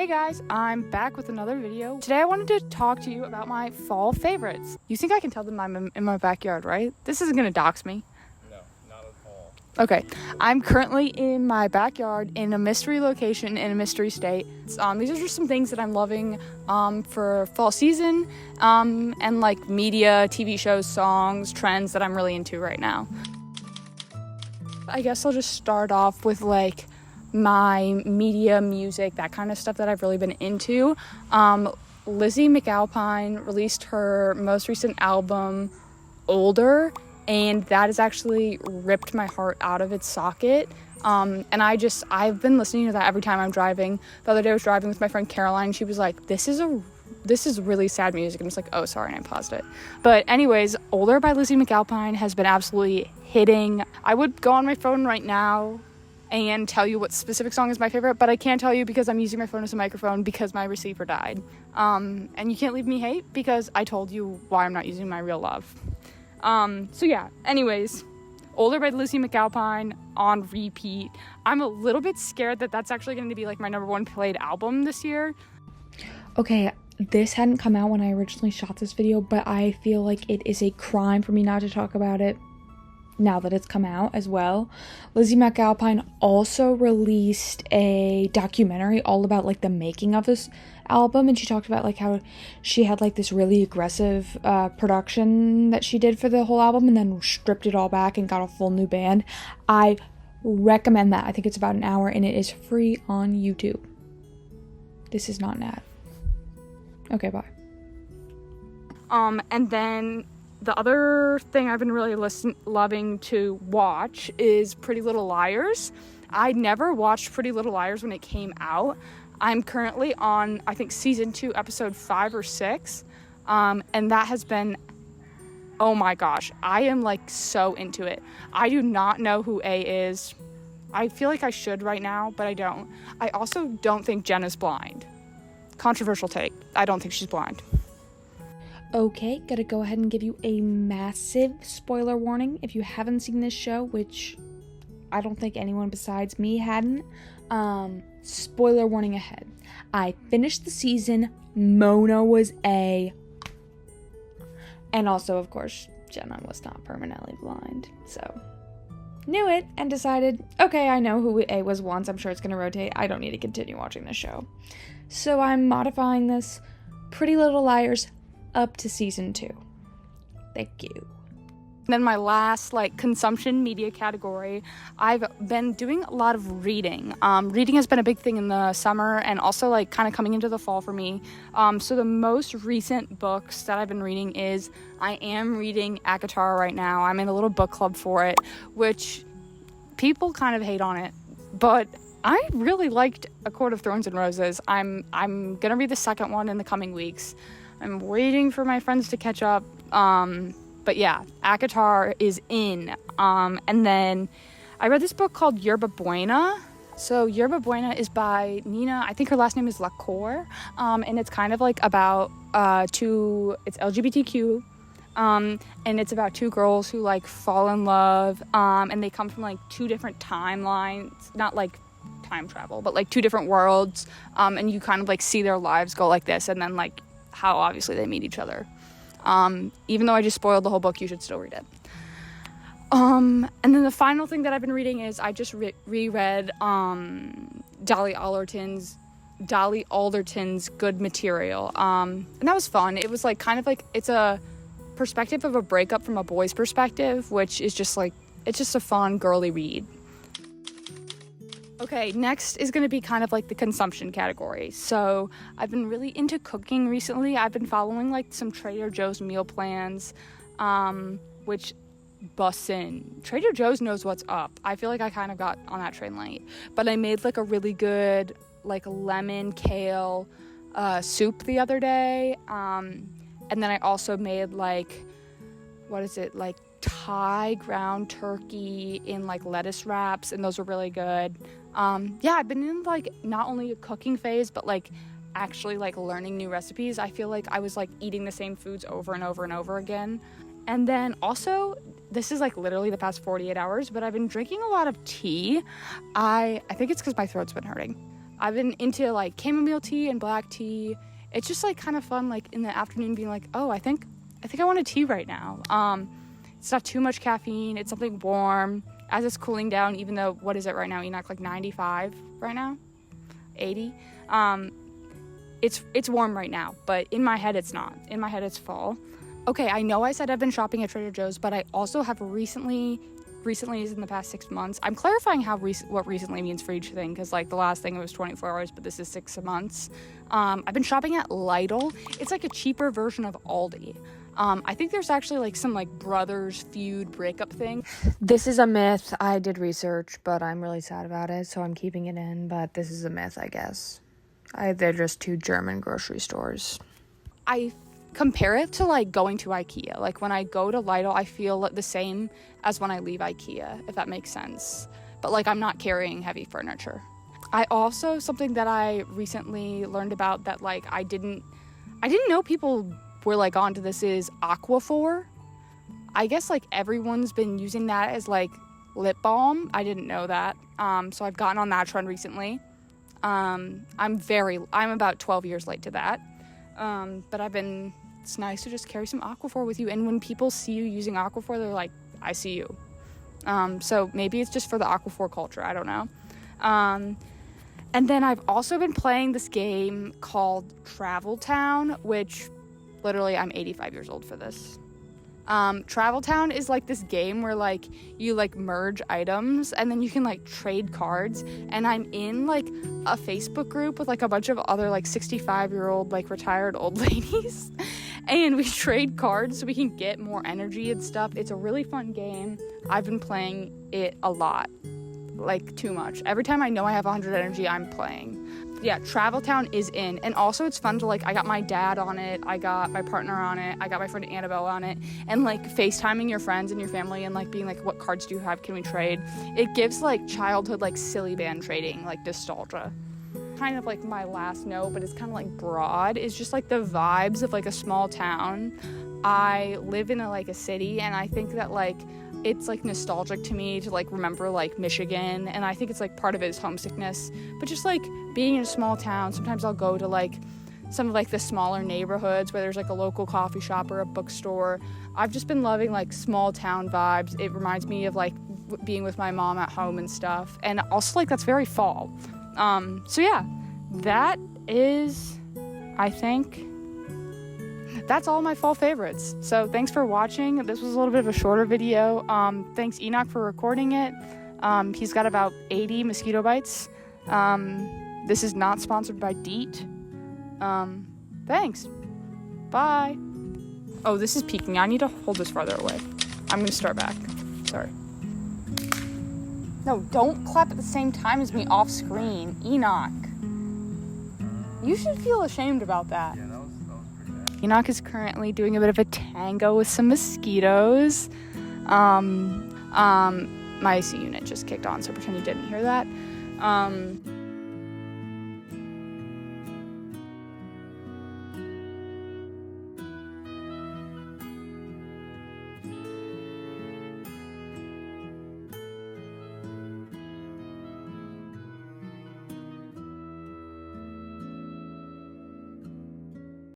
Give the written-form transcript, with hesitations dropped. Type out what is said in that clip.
Hey guys, I'm back with another video. Today I wanted to talk to you about my fall favorites. You think I can tell them I'm in my backyard, right? This isn't gonna dox me. No, not at all. Okay, I'm currently in my backyard in a mystery location in a mystery state. These are just some things that I'm loving for fall season and like media, TV shows, songs, trends that I'm really into right now. I guess I'll just start off with like my media, music, that kind of stuff that I've really been into. Lizzie McAlpine released her most recent album, Older, and that has actually ripped my heart out of its socket. And I've been listening to that every time I'm driving. The other day I was driving with my friend Caroline. She was like, this is really sad music. And I was like, oh, sorry, and I paused it. But anyways, Older by Lizzie McAlpine has been absolutely hitting. I would go on my phone right now and tell you what specific song is my favorite, but I can't tell you because I'm using my phone as a microphone because my receiver died. And you can't leave me hate because I told you why I'm not using my real love. So yeah, anyways, Older by Lizzie McAlpine on repeat. I'm a little bit scared that that's actually going to be like my number one played album this year. Okay, this hadn't come out when I originally shot this video, but I feel like it is a crime for me not to talk about it now that it's come out as well. Lizzie McAlpine also released a documentary all about like the making of this album, and she talked about like how she had like this really aggressive production that she did for the whole album and then stripped it all back and got a full new band. I recommend that. I think it's about an hour and it is free on YouTube. This is not an ad. Okay, bye. And then the other thing I've been really loving to watch is Pretty Little Liars. I never watched Pretty Little Liars when it came out. I'm currently on, I think, season 2, episode 5 or 6. And that has been, oh my gosh, I am like so into it. I do not know who A is. I feel like I should right now, but I don't. I also don't think Jen is blind. Controversial take. I don't think she's blind. Okay, gotta go ahead and give you a massive spoiler warning if you haven't seen this show, which I don't think anyone besides me hadn't. Spoiler warning ahead. I finished the season, Mona was A. And also, of course, Jenna was not permanently blind, so knew it and decided, okay, I know who A was once, I'm sure it's gonna rotate, I don't need to continue watching this show. So I'm modifying this Pretty Little Liars up to season 2. Thank you. And then my last consumption media category, I've been doing a lot of reading. Reading has been a big thing in the summer and also kind of coming into the fall for me. So the most recent books that I've been reading is I am reading ACOTAR right now. I'm in a little book club for it, which people kind of hate on it, but I really liked A Court of Thorns and Roses. I'm gonna read the second one in the coming weeks. I'm waiting for my friends to catch up. But yeah, ACOTAR is in. And then I read this book called Yerba Buena. So Yerba Buena is by Nina, I think her last name is Lacour. And it's kind of like about it's LGBTQ. And it's about two girls who fall in love. And they come from two different timelines, not time travel, but two different worlds. And you kind of see their lives go like this. And then how obviously they meet each other. Even though I just spoiled the whole book, you should still read it. And then the final thing that I've been reading is I just reread Dolly Alderton's Good Material. And that was fun. It was it's a perspective of a breakup from a boy's perspective, which is just it's just a fun girly read. Okay, next is going to be kind of the consumption category. So I've been really into cooking recently. I've been following some Trader Joe's meal plans, which busts in. Trader Joe's knows what's up. I feel like I kind of got on that train late. But I made a really good lemon kale soup the other day. And then I also made Thai ground turkey in lettuce wraps, and those were really good. Yeah, I've been in not only a cooking phase, but actually learning new recipes. I feel like I was eating the same foods over and over and over again. And then also, this is literally the past 48 hours, but I've been drinking a lot of tea. I think it's because my throat's been hurting. I've been into like chamomile tea and black tea. It's just like kind of fun, like in the afternoon being like, oh, I think I want a tea right now. It's not too much caffeine. It's something warm as it's cooling down, even though, what is it right now? Enoch, like 95 right now? 80? It's warm right now, but in my head, it's not. In my head, it's fall. Okay, I know I said I've been shopping at Trader Joe's, but I also have recently is in the past 6 months. I'm clarifying what recently means for each thing, because like the last thing it was 24 hours, but this is 6 months. I've been shopping at Lidl. It's like a cheaper version of Aldi. I think there's actually like some like brothers feud breakup thing. This is a myth. I did research, but I'm really sad about it, so I'm keeping it in, but this is a myth, I guess. They're just two German grocery stores. I compare it to like going to IKEA. Like when I go to Lidl, I feel the same as when I leave IKEA, if that makes sense. But like I'm not carrying heavy furniture. I also, something that I recently learned about that like I didn't know people were like onto this is Aquaphor. I guess like everyone's been using that as like lip balm. I didn't know that. So I've gotten on that trend recently. I'm about 12 years late to that. But it's nice to just carry some Aquaphor with you. And when people see you using Aquaphor, they're like, I see you. So maybe it's just for the Aquaphor culture. I don't know. And then I've also been playing this game called Travel Town, which literally I'm 85 years old for this. Travel Town is like this game where like you like merge items and then you can like trade cards, and I'm in like a Facebook group with like a bunch of other like 65-year-old like retired old ladies, and we trade cards so we can get more energy and stuff. It's a really fun game. I've been playing it a lot, like too much. Every time I know I have 100 energy, I'm playing. Yeah, Travel Town is in. And also it's fun to like, I got my dad on it, I got my partner on it, I got my friend Annabelle on it, and like FaceTiming your friends and your family and like being like, what cards do you have, can we trade? It gives like childhood like silly band trading like nostalgia. Kind of like my last note, but it's kind of like broad, is just like the vibes of like a small town. I live in a city, and I think that like it's like nostalgic to me to like remember like Michigan, and I think it's like part of it is homesickness. But just like being in a small town, sometimes I'll go to like some of like the smaller neighborhoods where there's like a local coffee shop or a bookstore. I've just been loving like small town vibes. It reminds me of like being with my mom at home and stuff, and also like that's very fall. So yeah, that is, I think, that's all my fall favorites. So thanks for watching. This was a little bit of a shorter video. Thanks Enoch for recording it. He's got about 80 mosquito bites. This is not sponsored by DEET. Thanks. Bye. Oh, this is peaking. I need to hold this farther away. I'm gonna start back. Sorry. No, don't clap at the same time as me off screen. Enoch. You should feel ashamed about that. Yeah, that was pretty bad. Enoch is currently doing a bit of a tango with some mosquitoes. My AC unit just kicked on, so pretend you didn't hear that.